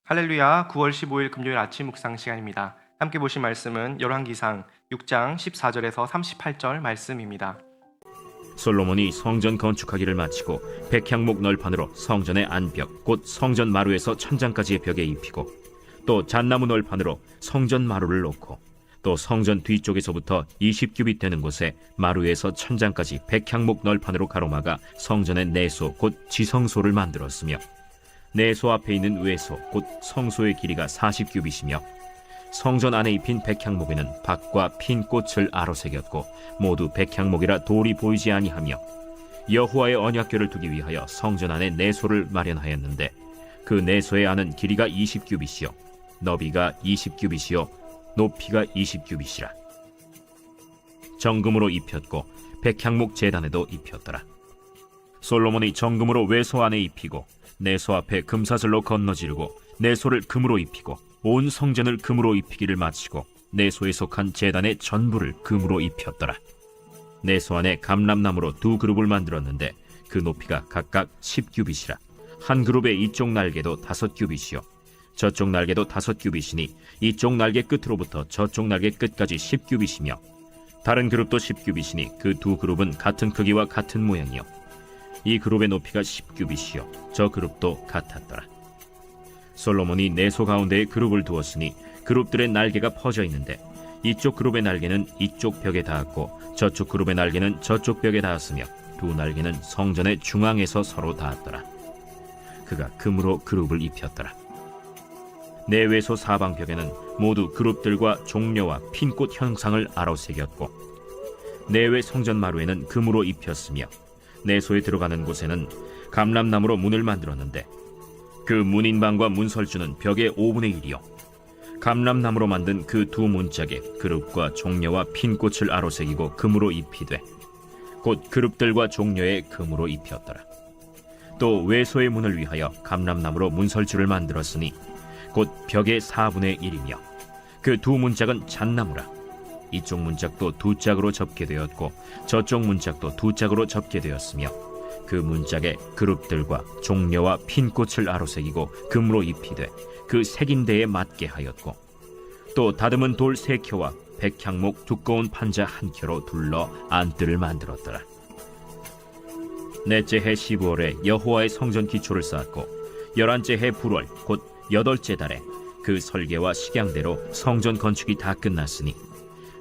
할렐루야, 9월 15일 금요일 아침 묵상 시간입니다. 함께 보실 말씀은 열왕기상 6장 14절에서 38절 말씀입니다. 솔로몬이 성전 건축하기를 마치고 백향목 널판으로 성전의 안벽 곧 성전 마루에서 천장까지의 벽에 입히고 또 잣나무 널판으로 성전 마루를 놓고 또 성전 뒤쪽에서부터 20규빗 되는 곳에 마루에서 천장까지 백향목 널판으로 가로막아 성전의 내소 곧 지성소를 만들었으며 내소 앞에 있는 외소 곧 성소의 길이가 40규빗이며 성전 안에 입힌 백향목에는 박과 핀 꽃을 아로새겼고 모두 백향목이라 돌이 보이지 아니하며 여호와의 언약궤를 두기 위하여 성전 안에 내소를 마련하였는데 그 내소의 안은 길이가 20규빗이요 너비가 20규빗이요 높이가 20규빗이라. 정금으로 입혔고 백향목 제단에도 입혔더라. 솔로몬이 정금으로 외소 안에 입히고 내소 앞에 금사슬로 건너지르고 내소를 금으로 입히고 온 성전을 금으로 입히기를 마치고 내소에 속한 제단의 전부를 금으로 입혔더라. 내소 안에 감람나무로 두 그룹을 만들었는데 그 높이가 각각 10규빗이라. 한 그룹의 이쪽 날개도 5규빗이요 저쪽 날개도 5규빗이니 이쪽 날개 끝으로부터 저쪽 날개 끝까지 10규빗이며 다른 그룹도 10규빗이니 그 두 그룹은 같은 크기와 같은 모양이요 이 그룹의 높이가 10규빗이요 저 그룹도 같았더라. 솔로몬이 내소 가운데에 그룹을 두었으니 그룹들의 날개가 퍼져 있는데 이쪽 그룹의 날개는 이쪽 벽에 닿았고 저쪽 그룹의 날개는 저쪽 벽에 닿았으며 두 날개는 성전의 중앙에서 서로 닿았더라. 그가 금으로 그룹을 입혔더라. 내외소 사방벽에는 모두 그룹들과 종려와 핀꽃 형상을 아로새겼고 내외 성전 마루에는 금으로 입혔으며 내소에 들어가는 곳에는 감람나무로 문을 만들었는데 그 문인방과 문설주는 벽의 5분의 1이요 감람나무로 만든 그 두 문짝에 그룹과 종려와 핀꽃을 아로새기고 금으로 입히되 곧 그룹들과 종려에 금으로 입혔더라. 또 외소의 문을 위하여 감람나무로 문설주를 만들었으니 곧 벽의 4분의 1이며 그 두 문짝은 잣나무라. 이쪽 문짝도 두 짝으로 접게 되었고 저쪽 문짝도 두 짝으로 접게 되었으며 그 문짝에 그룹들과 종려와 핀꽃을 아로새기고 금으로 입히되 그 새긴 데에 맞게 하였고 또 다듬은 돌 3켜와 백향목 두꺼운 판자 1켜로 둘러 안뜰을 만들었더라. 넷째 해 15월에 여호와의 성전 기초를 쌓았고 11째 해 불월 곧 8째 달에 그 설계와 식양대로 성전 건축이 다 끝났으니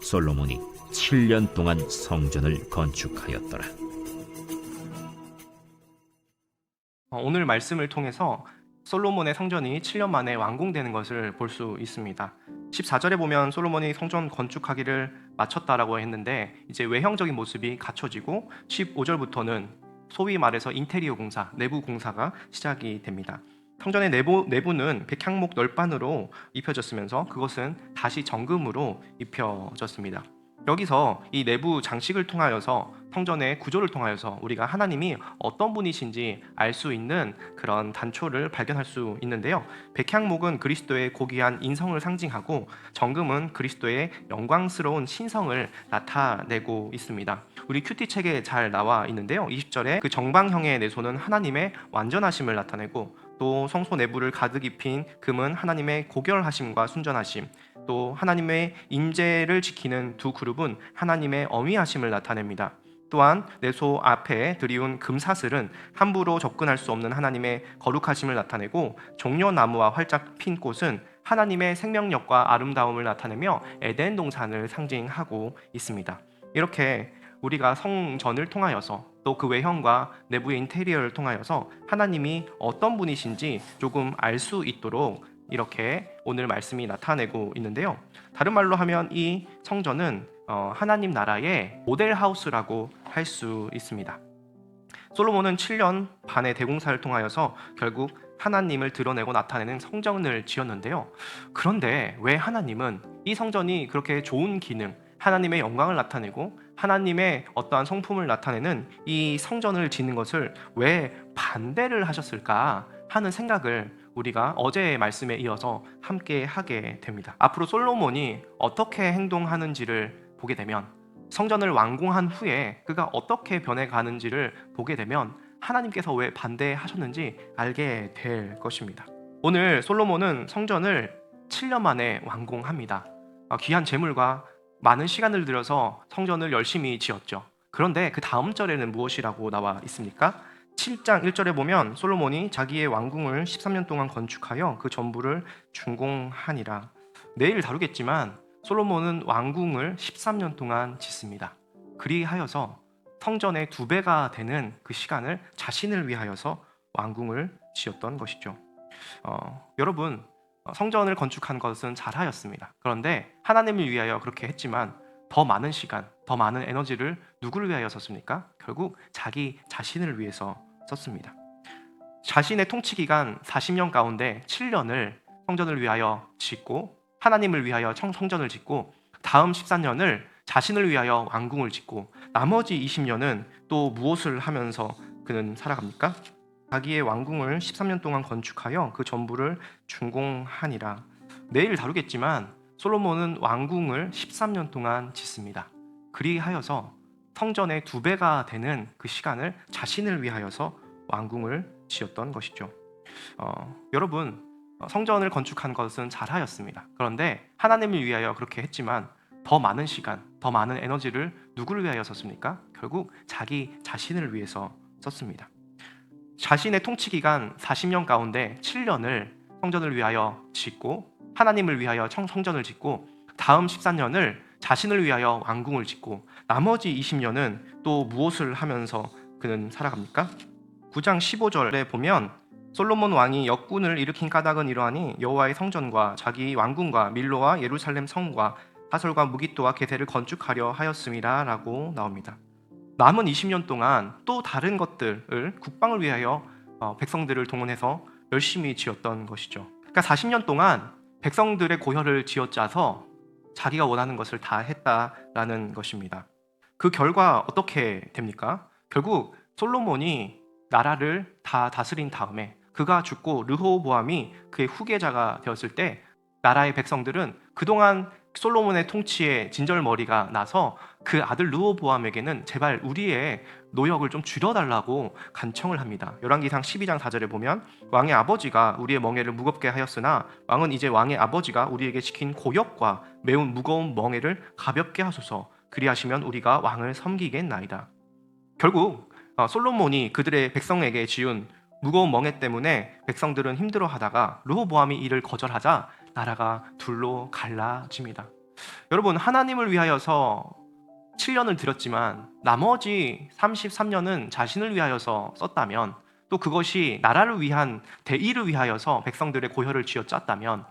솔로몬이 7년 동안 성전을 건축하였더라. 오늘 말씀을 통해서 솔로몬의 성전이 7년 만에 완공되는 것을 볼 수 있습니다. 14절에 보면 솔로몬이 성전 건축하기를 마쳤다라고 했는데 이제 외형적인 모습이 갖춰지고 15절부터는 소위 말해서 인테리어 공사, 내부 공사가 시작이 됩니다. 성전의 내부는 백향목 널판으로 입혀졌으면서 그것은 다시 정금으로 입혀졌습니다. 여기서 이 내부 장식을 통하여서 성전의 구조를 통하여서 우리가 하나님이 어떤 분이신지 알 수 있는 그런 단초를 발견할 수 있는데요. 백향목은 그리스도의 고귀한 인성을 상징하고 정금은 그리스도의 영광스러운 신성을 나타내고 있습니다. 우리 큐티 책에 잘 나와 있는데요. 20절에 그 정방형의 내소는 하나님의 완전하심을 나타내고 또 성소 내부를 가득 입힌 금은 하나님의 고결하심과 순전하심, 또 하나님의 임재를 지키는 두 그룹은 하나님의 어미하심을 나타냅니다. 또한 내소 앞에 들이운 금사슬은 함부로 접근할 수 없는 하나님의 거룩하심을 나타내고 종려나무와 활짝 핀 꽃은 하나님의 생명력과 아름다움을 나타내며 에덴 동산을 상징하고 있습니다. 이렇게 우리가 성전을 통하여서 또 그 외형과 내부의 인테리어를 통하여서 하나님이 어떤 분이신지 조금 알 수 있도록 이렇게 오늘 말씀이 나타내고 있는데요. 다른 말로 하면 이 성전은 하나님 나라의 모델하우스라고 할 수 있습니다. 솔로몬은 7년 반의 대공사를 통하여서 결국 하나님을 드러내고 나타내는 성전을 지었는데요. 그런데 왜 하나님은 이 성전이 그렇게 좋은 기능, 하나님의 영광을 나타내고 하나님의 어떠한 성품을 나타내는 이 성전을 짓는 것을 왜 반대를 하셨을까 하는 생각을 우리가 어제의 말씀에 이어서 함께 하게 됩니다. 앞으로 솔로몬이 어떻게 행동하는지를 보게 되면 성전을 완공한 후에 그가 어떻게 변해가는지를 보게 되면 하나님께서 왜 반대하셨는지 알게 될 것입니다. 오늘 솔로몬은 성전을 7년 만에 완공합니다. 귀한 재물과 많은 시간을 들여서 성전을 열심히 지었죠. 그런데 그 다음 절에는 무엇이라고 나와 있습니까? 7장 1절에 보면 솔로몬이 자기의 왕궁을 13년 동안 건축하여 그 전부를 준공하니라. 내일 다루겠지만 솔로몬은 왕궁을 13년 동안 짓습니다. 그리하여서 성전의 2배가 되는 그 시간을 자신을 위하여서 왕궁을 지었던 것이죠. 여러분, 성전을 건축한 것은 잘하였습니다. 그런데 하나님을 위하여 그렇게 했지만 더 많은 시간, 더 많은 에너지를 누구를 위하여 썼습니까? 결국 자기 자신을 위해서 썼습니다. 자신의 통치 기간 40년 가운데 7년을 성전을 위하여 짓고 하나님을 위하여 성전을 짓고 다음 14년을 자신을 위하여 왕궁을 짓고 나머지 20년은 또 무엇을 하면서 그는 살아갑니까? 자기의 왕궁을 13년 동안 건축하여 그 전부를 준공하니라. 내일 다루겠지만 솔로몬은 왕궁을 13년 동안 짓습니다. 그리하여서 성전의 2배가 되는 그 시간을 자신을 위하여서 왕궁을 지었던 것이죠. 여러분, 성전을 건축한 것은 잘하였습니다. 그런데 하나님을 위하여 그렇게 했지만 더 많은 시간, 더 많은 에너지를 누구를 위하여 썼습니까? 결국 자기 자신을 위해서 썼습니다. 자신의 통치 기간 40년 가운데 7년을 성전을 위하여 짓고 하나님을 위하여 성전을 짓고 다음 14년을 자신을 위하여 왕궁을 짓고 나머지 20년은 또 무엇을 하면서 그는 살아갑니까? 9장 15절에 보면 솔로몬 왕이 역군을 일으킨 까닭은 이러하니 여호와의 성전과 자기 왕궁과 밀로와 예루살렘 성과 하솔과 무깃도와 게세를 건축하려 하였음이라 라고 나옵니다. 남은 20년 동안 또 다른 것들을 국방을 위하여 백성들을 동원해서 열심히 지었던 것이죠. 그러니까 40년 동안 백성들의 고혈을 쥐어짜서 자기가 원하는 것을 다 했다라는 것입니다. 그 결과 어떻게 됩니까? 결국 솔로몬이 나라를 다 다스린 다음에 그가 죽고 르호보암이 그의 후계자가 되었을 때 나라의 백성들은 그동안 솔로몬의 통치에 진절머리가 나서 그 아들 르호보암에게는 제발 우리의 노역을 좀 줄여달라고 간청을 합니다. 열왕기상 12장 4절에 보면 왕의 아버지가 우리의 멍에를 무겁게 하였으나 왕은 이제 왕의 아버지가 우리에게 시킨 고역과 매우 무거운 멍에를 가볍게 하소서. 그리하시면 우리가 왕을 섬기겠나이다. 결국 솔로몬이 그들의 백성에게 지은 무거운 멍에 때문에 백성들은 힘들어하다가 르호보암이 이를 거절하자 나라가 둘로 갈라집니다. 여러분, 하나님을 위하여서 7년을 들였지만 나머지 33년은 자신을 위하여서 썼다면, 또 그것이 나라를 위한 대의를 위하여서 백성들의 고혈을 쥐어짰다면,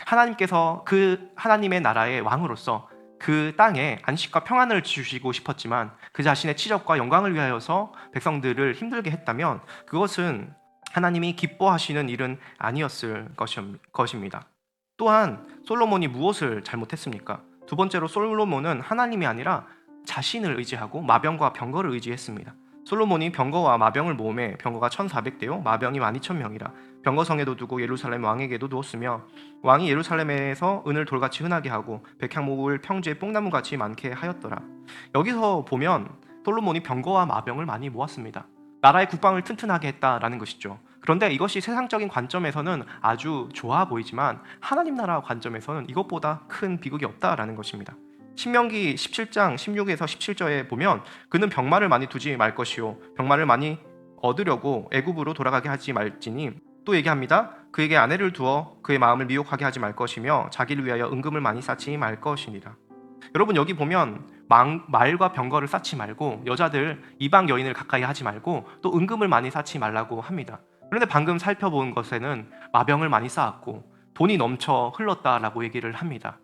하나님께서 그 하나님의 나라의 왕으로서 그 땅에 안식과 평안을 주시고 싶었지만 그 자신의 치적과 영광을 위하여서 백성들을 힘들게 했다면 그것은 하나님이 기뻐하시는 일은 아니었을 것입니다. 또한 솔로몬이 무엇을 잘못했습니까? 두 번째로 솔로몬은 하나님이 아니라 자신을 의지하고 마병과 병거를 의지했습니다. 솔로몬이 병거와 마병을 모음해 병거가 1,400대요 마병이 12,000명이라 병거성에도 두고 예루살렘 왕에게도 두었으며 왕이 예루살렘에서 은을 돌같이 흔하게 하고 백향목을 평지에 뽕나무같이 많게 하였더라. 여기서 보면 솔로몬이 병거와 마병을 많이 모았습니다. 나라의 국방을 튼튼하게 했다라는 것이죠. 그런데 이것이 세상적인 관점에서는 아주 좋아 보이지만 하나님 나라 관점에서는 이것보다 큰 비극이 없다라는 것입니다. 신명기 17장 16에서 17절에 보면 그는 병마를 많이 두지 말 것이요 병마를 많이 얻으려고 애굽으로 돌아가게 하지 말지니, 또 얘기합니다. 그에게 아내를 두어 그의 마음을 미혹하게 하지 말 것이며 자기를 위하여 은금을 많이 쌓지 말 것이니라. 여러분, 여기 보면 말과 병거를 쌓지 말고 여자들 이방 여인을 가까이 하지 말고 또 은금을 많이 쌓지 말라고 합니다. 그런데 방금 살펴본 것에는 마병을 많이 쌓았고 돈이 넘쳐 흘렀다라고 얘기를 합니다.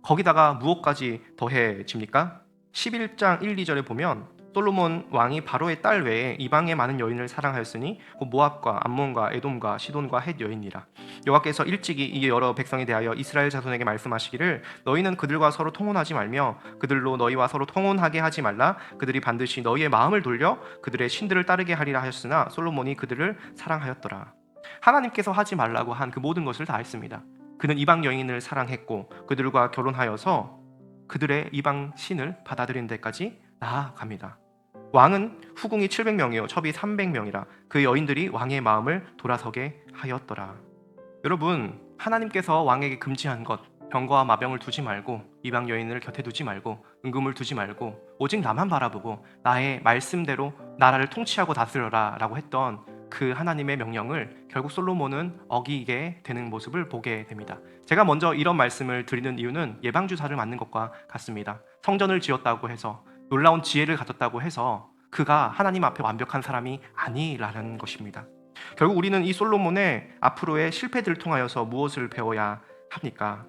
거기다가 무엇까지 더해집니까? 11장 1, 2절에 보면 솔로몬 왕이 바로의 딸 외에 이방의 많은 여인을 사랑하였으니 곧 모압과 암몬과 에돔과 시돈과 헷 여인이라. 여호와께서 일찍이 이 여러 백성에 대하여 이스라엘 자손에게 말씀하시기를 너희는 그들과 서로 통혼하지 말며 그들로 너희와 서로 통혼하게 하지 말라. 그들이 반드시 너희의 마음을 돌려 그들의 신들을 따르게 하리라 하였으나 솔로몬이 그들을 사랑하였더라. 하나님께서 하지 말라고 한 그 모든 것을 다 했습니다. 그는 이방 여인을 사랑했고 그들과 결혼하여서 그들의 이방 신을 받아들이는 데까지 나아갑니다. 왕은 후궁이 700명이요 첩이 300명이라 그 여인들이 왕의 마음을 돌아서게 하였더라. 여러분, 하나님께서 왕에게 금지한 것, 병거와 마병을 두지 말고 이방 여인을 곁에 두지 말고 은금을 두지 말고 오직 나만 바라보고 나의 말씀대로 나라를 통치하고 다스려라 라고 했던 그 하나님의 명령을 결국 솔로몬은 어기게 되는 모습을 보게 됩니다. 제가 먼저 이런 말씀을 드리는 이유는 예방주사를 맞는 것과 같습니다. 성전을 지었다고 해서, 놀라운 지혜를 가졌다고 해서 그가 하나님 앞에 완벽한 사람이 아니라는 것입니다. 결국 우리는 이 솔로몬의 앞으로의 실패들을 통하여서 무엇을 배워야 합니까?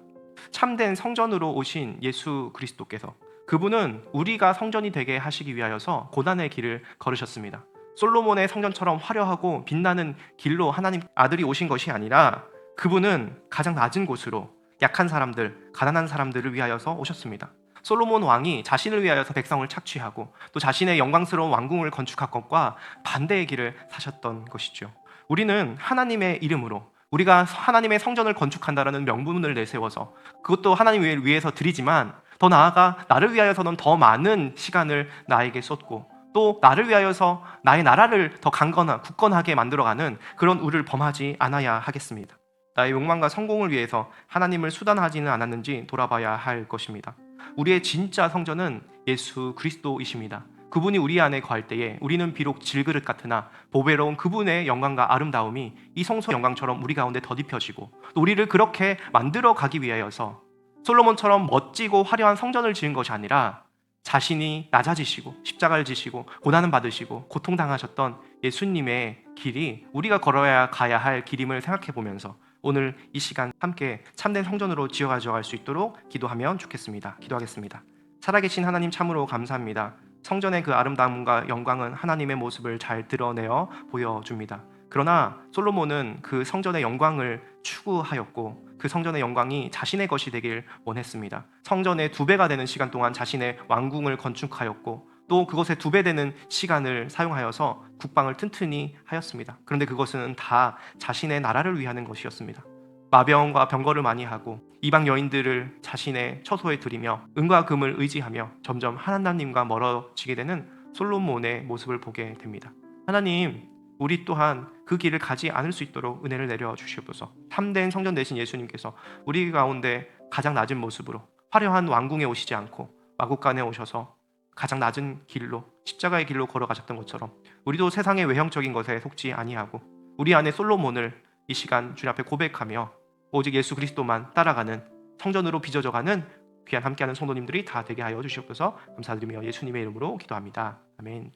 참된 성전으로 오신 예수 그리스도께서, 그분은 우리가 성전이 되게 하시기 위하여서 고난의 길을 걸으셨습니다. 솔로몬의 성전처럼 화려하고 빛나는 길로 하나님 아들이 오신 것이 아니라 그분은 가장 낮은 곳으로 약한 사람들, 가난한 사람들을 위하여서 오셨습니다. 솔로몬 왕이 자신을 위하여서 백성을 착취하고 또 자신의 영광스러운 왕궁을 건축할 것과 반대의 길을 사셨던 것이죠. 우리는 하나님의 이름으로 우리가 하나님의 성전을 건축한다라는 명분을 내세워서 그것도 하나님 위해서 드리지만, 더 나아가 나를 위하여서는 더 많은 시간을 나에게 쏟고 또 나를 위하여서 나의 나라를 더 굳건하게 만들어가는 그런 우를 범하지 않아야 하겠습니다. 나의 욕망과 성공을 위해서 하나님을 수단하지는 않았는지 돌아봐야 할 것입니다. 우리의 진짜 성전은 예수 그리스도이십니다. 그분이 우리 안에 거할 때에 우리는 비록 질그릇 같으나 보배로운 그분의 영광과 아름다움이 이 성소 영광처럼 우리 가운데 덧입혀지고 또 우리를 그렇게 만들어 가기 위하여서 솔로몬처럼 멋지고 화려한 성전을 지은 것이 아니라 자신이 낮아지시고 십자가를 지시고 고난을 받으시고 고통당하셨던 예수님의 길이 우리가 걸어야 가야 할 길임을 생각해 보면서 오늘 이 시간 함께 참된 성전으로 지어가져갈 수 있도록 기도하면 좋겠습니다. 기도하겠습니다. 살아계신 하나님, 참으로 감사합니다. 성전의 그 아름다움과 영광은 하나님의 모습을 잘 드러내어 보여줍니다. 그러나 솔로몬은 그 성전의 영광을 추구하였고 그 성전의 영광이 자신의 것이 되길 원했습니다. 성전의 2배가 되는 시간 동안 자신의 왕궁을 건축하였고 또 그것에 2배 되는 시간을 사용하여서 국방을 튼튼히 하였습니다. 그런데 그것은 다 자신의 나라를 위하는 것이었습니다. 마병과 병거를 많이 하고 이방 여인들을 자신의 처소에 들이며 은과 금을 의지하며 점점 하나님과 멀어지게 되는 솔로몬의 모습을 보게 됩니다. 하나님, 우리 또한 그 길을 가지 않을 수 있도록 은혜를 내려 주시옵소서. 참된 성전 되신 예수님께서 우리 가운데 가장 낮은 모습으로 화려한 왕궁에 오시지 않고 마국간에 오셔서 가장 낮은 길로, 십자가의 길로 걸어가셨던 것처럼 우리도 세상의 외형적인 것에 속지 아니하고 우리 안에 솔로몬을 이 시간 주님 앞에 고백하며 오직 예수 그리스도만 따라가는 성전으로 빚어져가는 귀한 함께하는 성도님들이 다 되게 하여 주시옵소서. 감사드리며 예수님의 이름으로 기도합니다. 아멘.